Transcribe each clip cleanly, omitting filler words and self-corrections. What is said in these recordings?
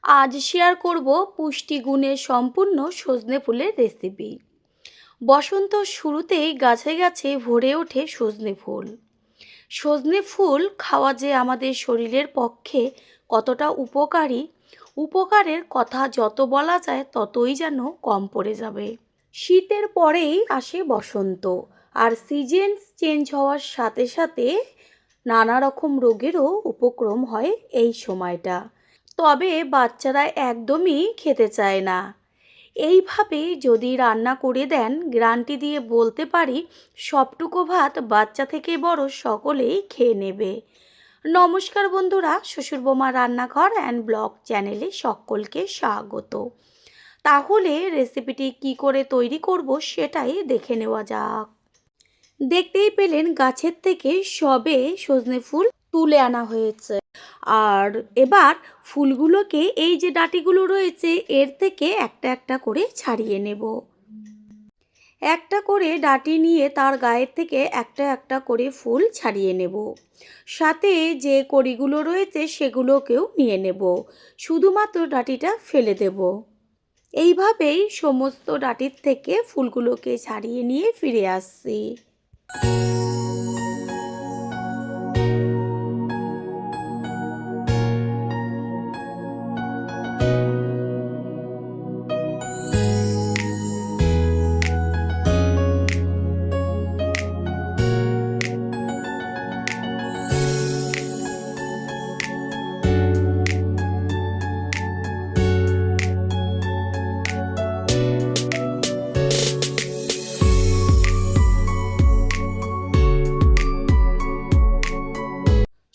আজ শেয়ার করব পুষ্টিগুণে সম্পূর্ণ সজনে ফুলের রেসিপি। বসন্ত শুরুতেই গাছে গাছে ভরে ওঠে সজনে ফুল। সজনে ফুল খাওয়া যে আমাদের শরীরের পক্ষে কতটা উপকারী, উপকারের কথা যত বলা যায় ততই যেন কম পড়ে যাবে। শীতের পরেই আসে বসন্ত, আর সিজন চেঞ্জ হওয়ার সাথে সাথে নানা রকম রোগেরও উপক্রম হয় এই সময়টা। তবে বাচ্চারা একদমই খেতে চায় না। এইভাবে যদি রান্না করে দেন, গ্যারান্টি দিয়ে বলতে পারি সবটুকু ভাত বাচ্চা থেকে বড় সকলেই খেয়ে নেবে। নমস্কার বন্ধুরা, শ্বশুরবৌমা রান্নাঘর অ্যান্ড ব্লগ চ্যানেলে সকলকে স্বাগত। তাহলে রেসিপিটি কি করে তৈরি করব সেটাই দেখে নেওয়া যাক। দেখতেই পেলেন গাছের থেকে সবে সজনে ফুল তুলে আনা হয়েছে। আর এবার ফুলগুলোকে এই যে ডাঁটিগুলো রয়েছে এর থেকে একটা একটা করে ছাড়িয়ে নেব। একটা করে ডাঁটি নিয়ে তার গায়ের থেকে একটা একটা করে ফুল ছাড়িয়ে নেব। সাথে যে কড়িগুলো রয়েছে সেগুলোকেও নিয়ে নেব, শুধুমাত্র ডাঁটিটা ফেলে দেব। এইভাবেই সমস্ত ডাঁটির থেকে ফুলগুলোকে ছাড়িয়ে নিয়ে ফিরে আসছি।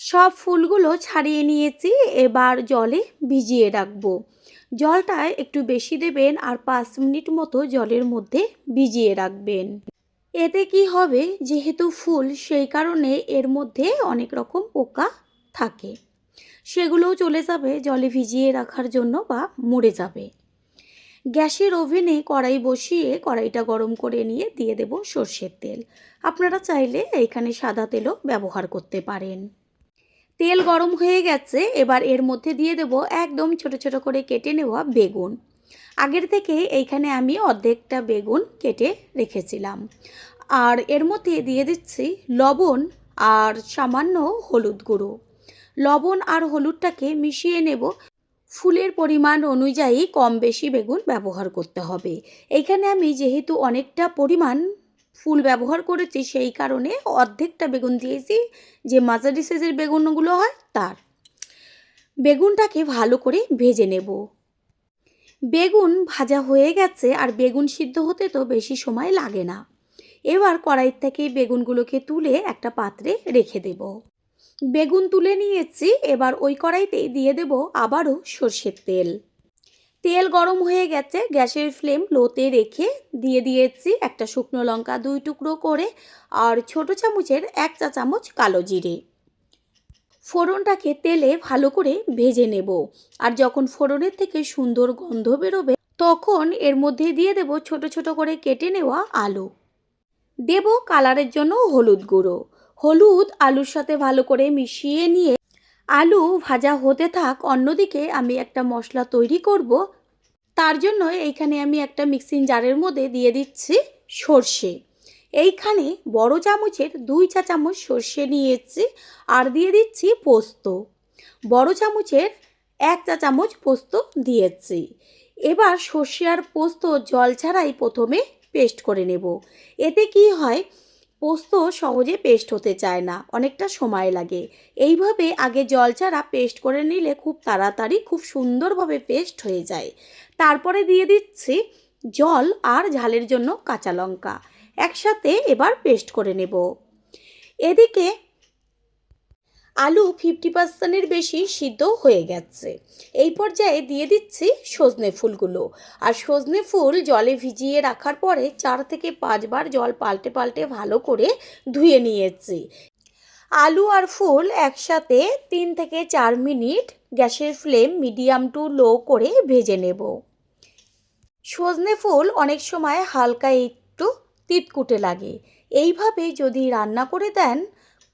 সব ফুলগুলো ছাড়িয়ে নিয়েছি, এবার জলে ভিজিয়ে রাখবো। জলটা একটু বেশি দেবেন আর 5 মিনিট মতো জলের মধ্যে ভিজিয়ে রাখবেন। এতে কি হবে, যেহেতু ফুল সেই কারণে এর মধ্যে অনেক রকম পোকা থাকে, সেগুলোও চলে যাবে জলে ভিজিয়ে রাখার জন্য বা মরে যাবে। গ্যাসের ওভেনে কড়াই বসিয়ে কড়াইটা গরম করে নিয়ে দিয়ে দেব সর্ষের তেল। আপনারা চাইলে এইখানে সাদা তেলও ব্যবহার করতে পারেন। তেল গরম হয়ে গেছে, এবার এর মধ্যে দিয়ে দেব একদম ছোট ছোট করে কেটে নেওয়া বেগুন। আগের থেকে এইখানে আমি অর্ধেকটা বেগুন কেটে রেখেছিলাম। আর এর মধ্যে দিয়ে দিচ্ছি লবণ আর সামান্য হলুদ গুঁড়ো। লবণ আর হলুদটাকে মিশিয়ে নেব। ফুলের পরিমাণ অনুযায়ী কম বেশি বেগুন ব্যবহার করতে হবে। এইখানে আমি যেহেতু অনেকটা পরিমাণ ফুল ব্যবহার করেছি সেই কারণে অর্ধেকটা বেগুন দিয়েছি, যে মাঝারি সাইজের বেগুনগুলো হয় তার। বেগুনটাকে ভালো করে ভেজে নেব। বেগুন ভাজা হয়ে গেছে, আর বেগুন সিদ্ধ হতে তো বেশি সময় লাগে না। এবার কড়াই থেকে বেগুনগুলোকে তুলে একটা পাত্রে রেখে দেব। বেগুন তুলে নিয়েছি, এবার ওই কড়াইতেই দিয়ে দেব আবারও সর্ষের তেল। তেল গরম হয়ে গেছে, গ্যাসের ফ্লেম লোতে রেখে দিয়ে দিয়েছি একটা শুকনো লঙ্কা 2 টুকরো করে, আর ছোট চামচের 1 চা চামচ কালো জিরে। ফোড়নটাকে তেলে ভালো করে ভেজে নেব। আর যখন ফোড়নের থেকে সুন্দর গন্ধ বেরোবে তখন এর মধ্যে দিয়ে দেব ছোট ছোট করে কেটে নেওয়া আলু। দেব কালারের জন্য হলুদ গুঁড়ো। হলুদ আলুর সাথে ভালো করে মিশিয়ে নিয়ে আলু ভাজা হতে থাক। অন্যদিকে আমি একটা মশলা তৈরি করব। তার জন্য এইখানে আমি একটা মিক্সিং জারের মধ্যে দিয়ে দিচ্ছি সর্ষে। এইখানে বড় চামচের 2 চা চামচ সর্ষে নিয়েছি, আর দিয়ে দিচ্ছি পোস্ত। বড় চামচের 1 চা চামচ পোস্ত দিয়েছি। এবার সর্ষে আর পোস্ত জল ছাড়াই প্রথমে পেস্ট করে নেব। এতে কি হয়, পোস্ত সহজে পেস্ট হতে চায় না, অনেকটা সময় লাগে। এইভাবে আগে জল ছাড়া পেস্ট করে নিলে খুব তাড়াতাড়ি খুব সুন্দরভাবে পেস্ট হয়ে যায়। তারপরে দিয়ে দিচ্ছি জল আর ঝালের জন্য কাঁচা লঙ্কা। একসাথে এবার পেস্ট করে নেব। এদিকে আলু 50%-এর বেশি সিদ্ধ হয়ে গেছে। এই পর্যায়ে দিয়ে দিচ্ছি সজনে ফুলগুলো। আর সজনে ফুল জলে ভিজিয়ে রাখার পরে 4 থেকে 5 বার জল পাল্টে পাল্টে ভালো করে ধুয়ে নিয়েছি। আলু আর ফুল একসাথে 3 থেকে 4 মিনিট গ্যাসের ফ্লেম মিডিয়াম টু লো করে ভেজে নেব। সজনে ফুল অনেক সময় হালকা একটু তিতকুটে লাগে। এইভাবে যদি রান্না করে দেন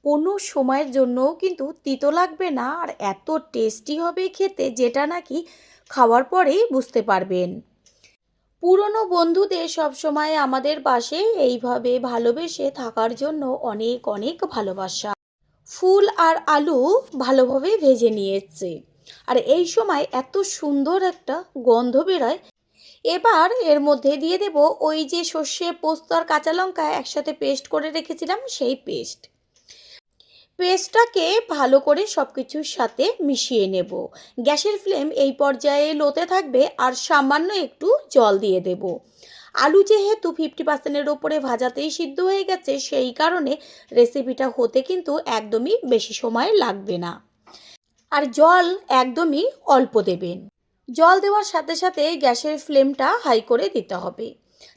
কোনো সময়ের জন্যও কিন্তু তিতো লাগবে না, আর এত টেস্টি হবে খেতে, যেটা নাকি খাওয়ার পরেই বুঝতে পারবেন। পুরনো বন্ধুদের সবসময় আমাদের পাশে এইভাবে ভালোবেসে থাকার জন্য অনেক অনেক ভালোবাসা। ফুল আর আলু ভালোভাবে ভেজে নিয়েছে, আর এই সময় এত সুন্দর একটা গন্ধ বেরোয়। এবার এর মধ্যে দিয়ে দেব ওই যে সর্ষে, পোস্ত আর কাঁচা লঙ্কা একসাথে পেস্ট করে রেখেছিলাম, সেই পেস্টটাকে ভালো করে সব কিছুর সাথে মিশিয়ে নেব। গ্যাসের ফ্লেম এই পর্যায়ে লোতে থাকবে আর সামান্য একটু জল দিয়ে দেব। আলু যেহেতু 50%-এর ওপরে ভাজাতেই সিদ্ধ হয়ে গেছে, সেই কারণে রেসিপিটা হতে কিন্তু একদমই বেশি সময় লাগবে না। আর জল একদমই অল্প দেবেন। জল দেওয়ার সাথে সাথে গ্যাসের ফ্লেমটা হাই করে দিতে হবে।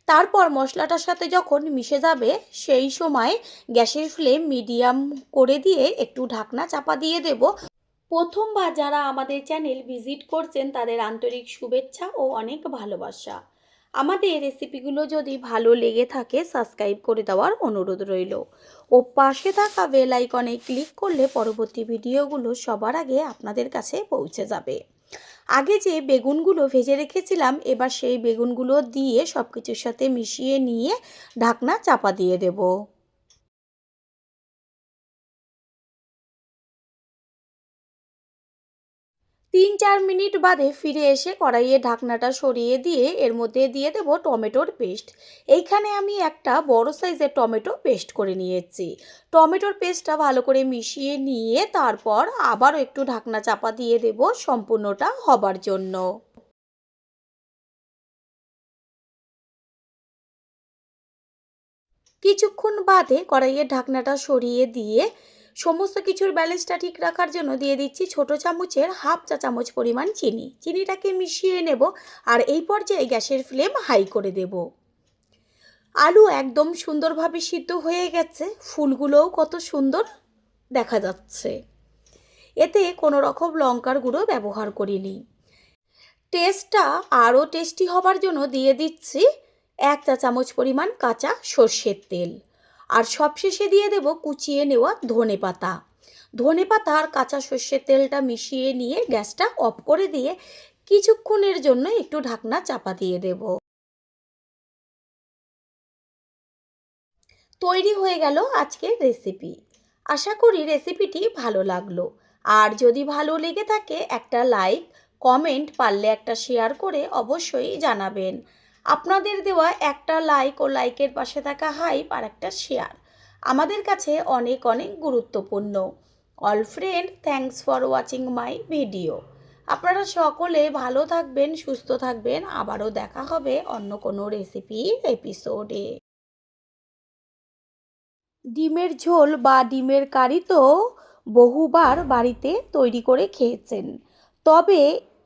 তারপর মশলাটার সাথে যখন মিশে যাবে, সেই সময় গ্যাসের ফ্লেম মিডিয়াম করে দিয়ে একটু ঢাকনা চাপা দিয়ে দেব। প্রথমবার যারা আমাদের চ্যানেল ভিজিট করছেন তাদের আন্তরিক শুভেচ্ছা ও অনেক ভালোবাসা। আমাদের রেসিপিগুলো যদি ভালো লেগে থাকে সাবস্ক্রাইব করে দেওয়ার অনুরোধ রইল, ও পাশে থাকা বেল আইকনে ক্লিক করলে পরবর্তী ভিডিওগুলো সবার আগে আপনাদের কাছে পৌঁছে যাবে। আগে যে বেগুনগুলো ভেজে রেখেছিলাম, এবার সেই বেগুনগুলো দিয়ে সব কিছুর সাথে মিশিয়ে নিয়ে ঢাকনা চাপা দিয়ে দেব। 3-4 মিনিট বাদে ফিরে এসে কড়াইয়ে ঢাকনাটা সরিয়ে দিয়ে এর মধ্যে দিয়ে দেব টমেটোর পেস্ট। এইখানে আমি একটা বড় সাইজের টমেটো পেস্ট করে নিয়েছি। টমেটোর পেস্টটা ভালো করে মিশিয়ে নিয়ে তারপর আবারও একটু ঢাকনা চাপা দিয়ে দেব সম্পূর্ণটা হবার জন্য। কিছুক্ষণ বাদে কড়াইয়ের ঢাকনাটা সরিয়ে দিয়ে সমস্ত কিছুর ব্যালেন্সটা ঠিক রাখার জন্য দিয়ে দিচ্ছি ছোট চামচের হাফ চা চামচ পরিমাণ চিনি। চিনিটাকে মিশিয়ে নেব আর এই পর্যায়ে গ্যাসের ফ্লেম হাই করে দেব। আলু একদম সুন্দরভাবে সিদ্ধ হয়ে গেছে, ফুলগুলোও কত সুন্দর দেখা যাচ্ছে। এতে কোনো রকম লঙ্কার গুঁড়ো ব্যবহার করিনি। টেস্টটা আরও টেস্টি হবার জন্য দিয়ে দিচ্ছি 1 চা চামচ পরিমাণ কাঁচা সর্ষের তেল। আর সবশেষে দিয়ে দেব কুচিয়ে নেওয়া ধনেপাতা। ধনেপাতা আর কাঁচা সর্ষের তেলটা মিশিয়ে নিয়ে গ্যাসটা অফ করে দিয়ে কিছুক্ষণের জন্য একটু ঢাকনা চাপা দিয়ে দেব। তৈরি হয়ে গেল আজকের রেসিপি। আশা করি রেসিপিটি ভালো লাগলো। আর যদি ভালো লেগে থাকে একটা লাইক, কমেন্ট, পারলে একটা শেয়ার করে অবশ্যই জানাবেন। আপনাদের দেওয়া একটা লাইক ও লাইকের পাশে থাকা হাইপ আর একটা শেয়ার আমাদের কাছে অনেক অনেক গুরুত্বপূর্ণ। All friend, thanks for watching my video. আপনারা সকলে ভালো থাকবেন, সুস্থ থাকবেন। আবারও দেখা হবে অন্য কোনো রেসিপির এপিসোডে। ডিমের ঝোল বা ডিমের কারি তো বহুবার বাড়িতে তৈরি করে খেয়েছেন, তবে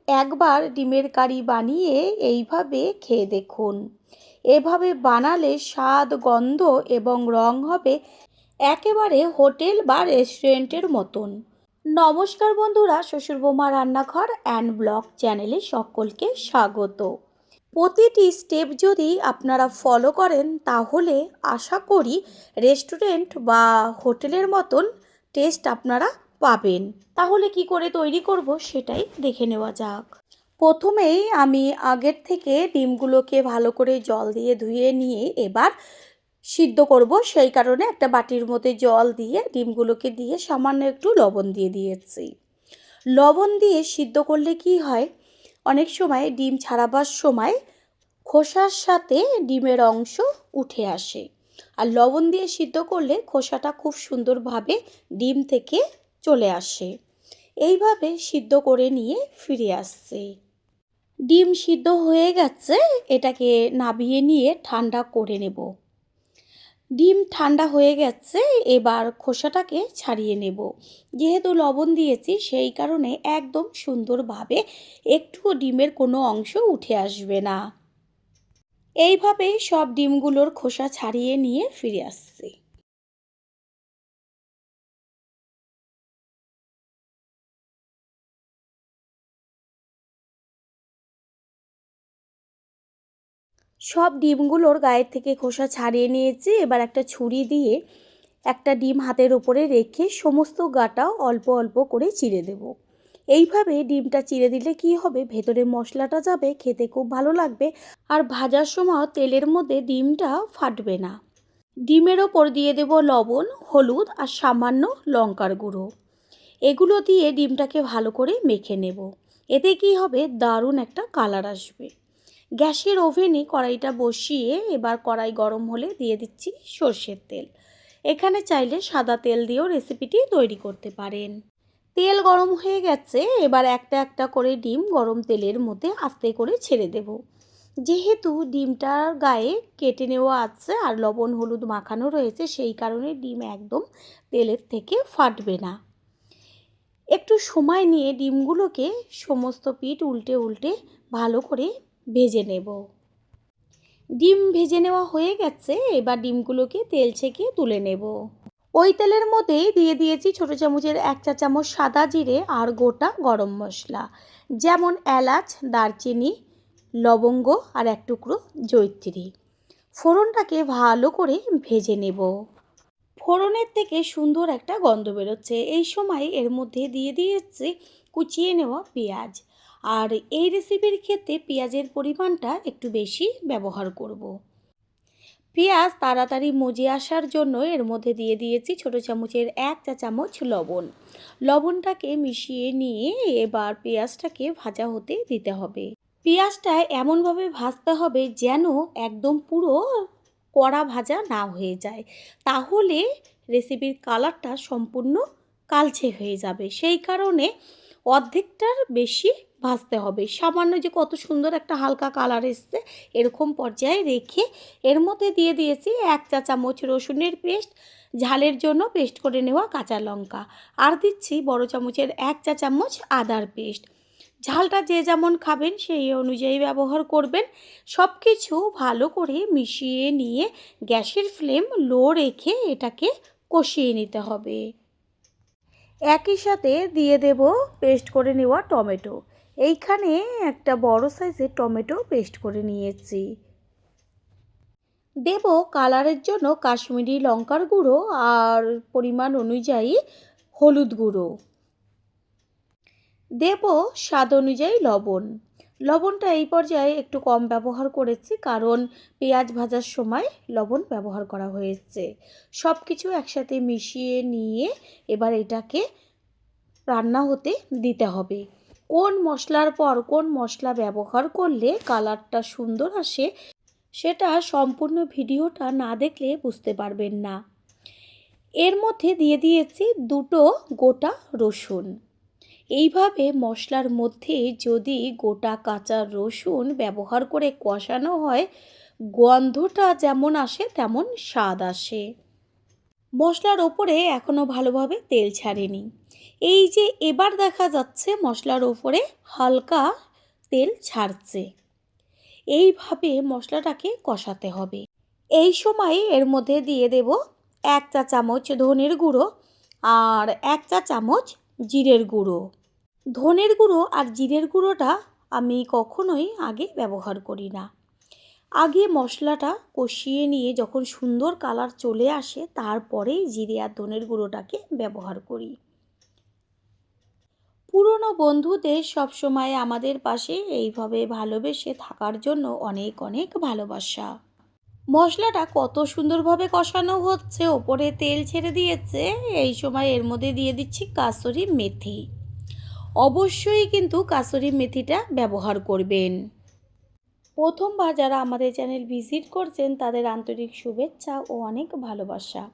একবার ডিমের কারি বানিয়ে এইভাবে খেয়ে দেখুন। এভাবে বানালে স্বাদ, গন্ধ এবং রং হবে একেবারে হোটেল বা রেস্টুরেন্টের মতন। নমস্কার বন্ধুরা, শ্বশুর বৌমা রান্নাঘর অ্যান্ড ব্লগ চ্যানেলে সকলকে স্বাগত। প্রতিটি স্টেপ যদি আপনারা ফলো করেন তাহলে আশা করি রেস্টুরেন্ট বা হোটেলের মতন টেস্ট আপনারা পাবেন। তাহলে কি করে তৈরি করব সেটাই দেখে নেওয়া যাক। প্রথমেই আমি আগের থেকে ডিমগুলোকে ভালো করে জল দিয়ে ধুয়ে নিয়ে এবার সিদ্ধ করব, সেই কারণে একটা বাটির মধ্যে জল দিয়ে ডিমগুলোকে দিয়ে সামান্য একটু লবণ দিয়ে দিয়েছি। লবণ দিয়ে সিদ্ধ করলে কি হয়, অনেক সময় ডিম ছাড়াবার সময় খোসার সাথে ডিমের অংশ উঠে আসে, আর লবণ দিয়ে সিদ্ধ করলে খোসাটা খুব সুন্দরভাবে ডিম থেকে চলে আসে। এইভাবে সিদ্ধ করে নিয়ে ফিরে আসছে। ডিম সিদ্ধ হয়ে গেছে, এটাকে নাবিয়ে নিয়ে ঠান্ডা করে নেব। ডিম ঠান্ডা হয়ে গেছে, এবার খোসাটাকে ছাড়িয়ে নেব। যেহেতু লবণ দিয়েছি সেই কারণে একদম সুন্দরভাবে একটুও ডিমের কোনো অংশ উঠে আসবে না। এইভাবে সব ডিমগুলোর খোসা ছাড়িয়ে নিয়ে ফিরে আসছি। সব ডিমগুলোর গায়ের থেকে খোসা ছাড়িয়ে নিয়েছি। এবার একটা ছুরি দিয়ে একটা ডিম হাতের উপরে রেখে সমস্ত গাটা অল্প অল্প করে চিড়ে দেব। এইভাবে ডিমটা চিড়ে দিলে কি হবে, ভেতরে মশলাটা যাবে, খেতে খুব ভালো লাগবে, আর ভাজার সময় তেলের মধ্যে ডিমটা ফাটবে না। ডিমের ওপর দিয়ে দেব লবণ, হলুদ আর সামান্য লঙ্কার গুঁড়ো। এগুলো দিয়ে ডিমটাকে ভালো করে মেখে নেব। এতে কি হবে, দারুণ একটা কালার আসবে। গ্যাসের ওভেনে কড়াইটা বসিয়ে এবার কড়াই গরম হলে দিয়ে দিচ্ছি সর্ষের তেল। এখানে চাইলে সাদা তেল দিয়েও রেসিপিটি তৈরি করতে পারেন। তেল গরম হয়ে গেছে, এবার একটা একটা করে ডিম গরম তেলের মধ্যে আস্তে করে ছেড়ে দেব। যেহেতু ডিমটার গায়ে কেটে নেওয়া আছে আর লবণ হলুদ মাখানো রয়েছে, সেই কারণে ডিম একদম তেলের থেকে ফাটবে না। একটু সময় নিয়ে ডিমগুলোকে সমস্ত পিঠ উল্টে উল্টে ভালো করে ভেজে নেব। ডিম ভেজে নেওয়া হয়ে গেছে, এবার ডিমগুলোকে তেল ছেঁকে তুলে নেব। ওই তেলের মধ্যেই দিয়ে দিয়েছি ছোটো চামচের 1 চা চামচ সাদা জিরে আর গোটা গরম মশলা, যেমন এলাচ, দারচিনি, লবঙ্গ আর 1 টুকরো জয়িত্রী। ফোড়নটাকে ভালো করে ভেজে নেব। ফোড়নের থেকে সুন্দর একটা গন্ধ বেরোচ্ছে। এই সময় এর মধ্যে দিয়ে দিয়েছি কুচিয়ে নেওয়া পেঁয়াজ। আর এই রেসিপির ক্ষেত্রে পেঁয়াজের পরিমাণটা একটু বেশি ব্যবহার করব। পেঁয়াজ তাড়াতাড়ি মজে আসার জন্য এর মধ্যে দিয়ে দিয়েছি ছোটো চামচের 1 চা চামচ লবণ। লবণটাকে মিশিয়ে নিয়ে এবার পেঁয়াজটাকে ভাজা হতে দিতে হবে। পেঁয়াজটা এমনভাবে ভাজতে হবে যেন একদম পুরো কড়া ভাজা না হয়ে যায়, তাহলে রেসিপির কালারটা সম্পূর্ণ কালচে হয়ে যাবে। সেই কারণে অর্ধেকটার বেশি ভাজতে হবে। সামান্য যে কত সুন্দর একটা হালকা কালার এসছে, এরকম পর্যায়ে রেখে এর মধ্যে দিয়ে দিয়েছি 1 চা চামচ রসুনের পেস্ট, ঝালের জন্য পেস্ট করে নেওয়া কাঁচা লঙ্কা, আর দিচ্ছি বড় চামচের 1 চা চামচ আদার পেস্ট। ঝালটা যে যেমন খাবেন সেই অনুযায়ী ব্যবহার করবেন। সব কিছু ভালো করে মিশিয়ে নিয়ে গ্যাসের ফ্লেম লো রেখে এটাকে কষিয়ে নিতে হবে। একই সাথে দিয়ে দেব পেস্ট করে নেওয়া টমেটো। এইখানে একটা বড় সাইজের টমেটো পেস্ট করে নিয়েছি। দেব কালারের জন্য কাশ্মীরি লঙ্কার গুঁড়ো আর পরিমাণ অনুযায়ী হলুদ গুঁড়ো। দেব স্বাদ অনুযায়ী লবণ। লবণটা এই পর্যায়ে একটু কম ব্যবহার করেছি, কারণ পেঁয়াজ ভাজার সময় লবণ ব্যবহার করা হয়েছে। সব কিছু একসাথে মিশিয়ে নিয়ে এবার এটাকে রান্না হতে দিতে হবে। কোন মশলার পর কোন মশলা ব্যবহার করলে কালারটা সুন্দর আসে, সেটা সম্পূর্ণ ভিডিওটা না দেখলে বুঝতে পারবেন না। এর মধ্যে দিয়ে দিয়েছি 2টো গোটা রসুন। এইভাবে মশলার মধ্যে যদি গোটা কাঁচা রসুন ব্যবহার করে কষানো হয়, গন্ধটা যেমন আসে তেমন স্বাদ আসে। মশলার ওপরে এখনও ভালোভাবে তেল ছাড়েনি। এই যে এবার দেখা যাচ্ছে মশলার ওপরে হালকা তেল ছাড়ছে। এইভাবে মশলাটাকে কষাতে হবে। এই সময় এর মধ্যে দিয়ে দেব 1 চা চামচ ধনের গুঁড়ো আর 1 চা চামচ জিরের গুঁড়ো। ধনের গুঁড়ো আর জিরের গুঁড়োটা আমি কখনোই আগে ব্যবহার করি না। আগে মশলাটা কষিয়ে নিয়ে যখন সুন্দর কালার চলে আসে, তারপরেই জিরে আর ধনের গুঁড়োটাকে ব্যবহার করি। পুরনো বন্ধুদের সবসময় আমাদের পাশে এইভাবে ভালোবেসে থাকার জন্য অনেক অনেক ভালোবাসা। মশলাটা কত সুন্দরভাবে কষানো হচ্ছে, ওপরে তেল ছেড়ে দিয়েছে। এই সময় এর মধ্যে দিয়ে দিচ্ছি কাসুরি মেথি। অবশ্যই কিন্তু কাসুরি মেথিটা ব্যবহার করবেন। প্রথমবার যারা আমাদের চ্যানেল ভিজিট করছেন তাদের আন্তরিক শুভেচ্ছা ও অনেক ভালোবাসা।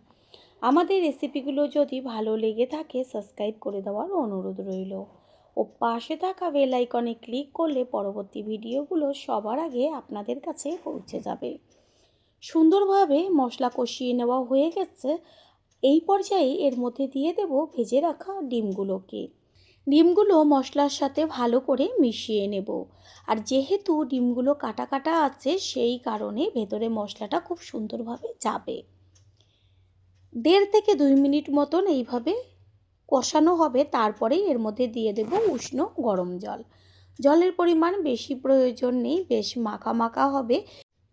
আমাদের রেসিপিগুলো যদি ভালো লেগে থাকে সাবস্ক্রাইব করে দেওয়ার অনুরোধ রইল ও পাশে থাকা বেল আইকনে ক্লিক করলে পরবর্তী ভিডিওগুলো সবার আগে আপনাদের কাছে পৌঁছে যাবে। সুন্দরভাবে মশলা কষিয়ে নেওয়া হয়ে গেছে। এই পর্যায়ে এর মধ্যে দিয়ে দেব ভেজে রাখা ডিমগুলোকে। ডিমগুলো মশলার সাথে ভালো করে মিশিয়ে নেব। আর যেহেতু ডিমগুলো কাটা কাটা আছে, সেই কারণে ভেতরে মশলাটা খুব সুন্দরভাবে যাবে। 1.5 থেকে 2 মিনিট মতন এইভাবে কষানো হবে। তারপরেই এর মধ্যে দিয়ে দেব উষ্ণ গরম জল। জলের পরিমাণ বেশি প্রয়োজন নেই, বেশ মাখা মাখা হবে।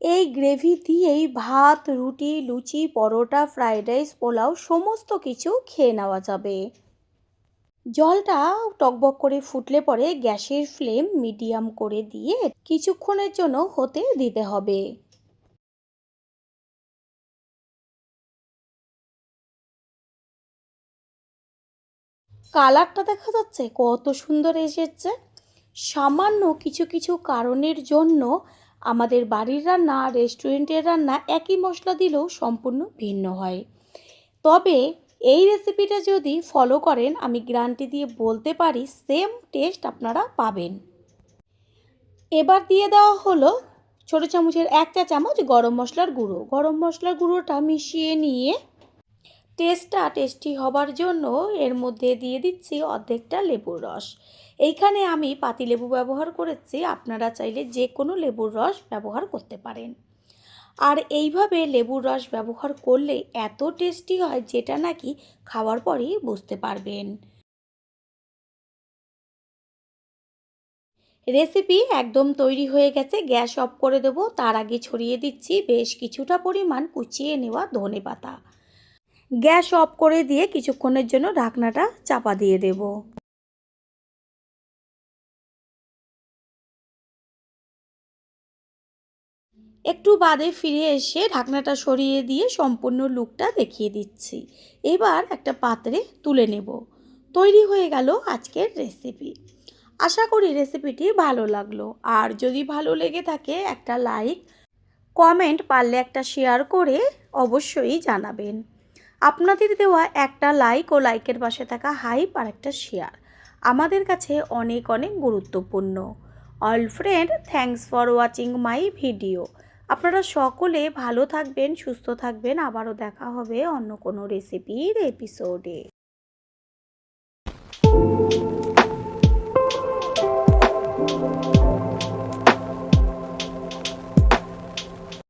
এই গ্রেভি দিয়েই ভাত, রুটি, লুচি, পরোটা, ফ্রাইড রাইস, পোলাও সমস্ত কিছু খেয়ে নেওয়া যাবে। জলটা টকবক করে ফুটলে পরে গ্যাসের ফ্লেম মিডিয়াম করে দিয়ে কিছুক্ষণের জন্য হতে দিতে হবে। কালারটা দেখা যাচ্ছে কত সুন্দর এসেছে। সামান্য কিছু কিছু কারণের জন্য আমাদের বাড়ির রান্না রেস্টুরেন্টের রান্না একই মশলা দিলেও সম্পূর্ণ ভিন্ন হয়। তবে এই রেসিপিটা যদি ফলো করেন আমি গ্যারান্টি দিয়ে বলতে পারি সেম টেস্ট আপনারা পাবেন। এবার দিয়ে দেওয়া হলো ছোটো চামচের 1 চা চামচ গরম মশলার গুঁড়ো। গরম মশলার গুঁড়োটা মিশিয়ে নিয়ে টেস্টটা টেস্টি হবার জন্য এর মধ্যে দিয়ে দিচ্ছি অর্ধেকটা লেবুর রস। এইখানে আমি পাতিলেবু ব্যবহার করেছি, আপনারা চাইলে যে কোনো লেবুর রস ব্যবহার করতে পারেন। আর এইভাবে লেবুর রস ব্যবহার করলে এত টেস্টি হয় যেটা নাকি খাওয়ার পরেই বুঝতে পারবেন। রেসিপি একদম তৈরি হয়ে গেছে, গ্যাস অফ করে দেবো। তার আগে ছড়িয়ে দিচ্ছি বেশ কিছুটা পরিমাণ কুচিয়ে নেওয়া ধনেপাতা। গ্যাস অফ করে দিয়ে কিছুক্ষণের জন্য ঢাকনাটা চাপা দিয়ে দেব। একটু বাদে ফিরে এসে ঢাকনাটা সরিয়ে দিয়ে সম্পূর্ণ লুকটা দেখিয়ে দিচ্ছি। এবার একটা পাত্রে তুলে নেব। তৈরি হয়ে গেল আজকের রেসিপি। আশা করি রেসিপিটি ভালো লাগলো। আর যদি ভালো লেগে থাকে একটা লাইক, কমেন্ট, পারলে একটা শেয়ার করে অবশ্যই জানাবেন। আপনাদের দেওয়া একটা লাইক ও লাইকের পাশে থাকা হাইপ আর একটা শেয়ার আমাদের কাছে অনেক অনেক গুরুত্বপূর্ণ। All friend, thanks for watching my video. আপনারা সকলে ভালো থাকবেন, সুস্থ থাকবেন। আবারও দেখা হবে অন্য কোনো রেসিপির এপিসোডে।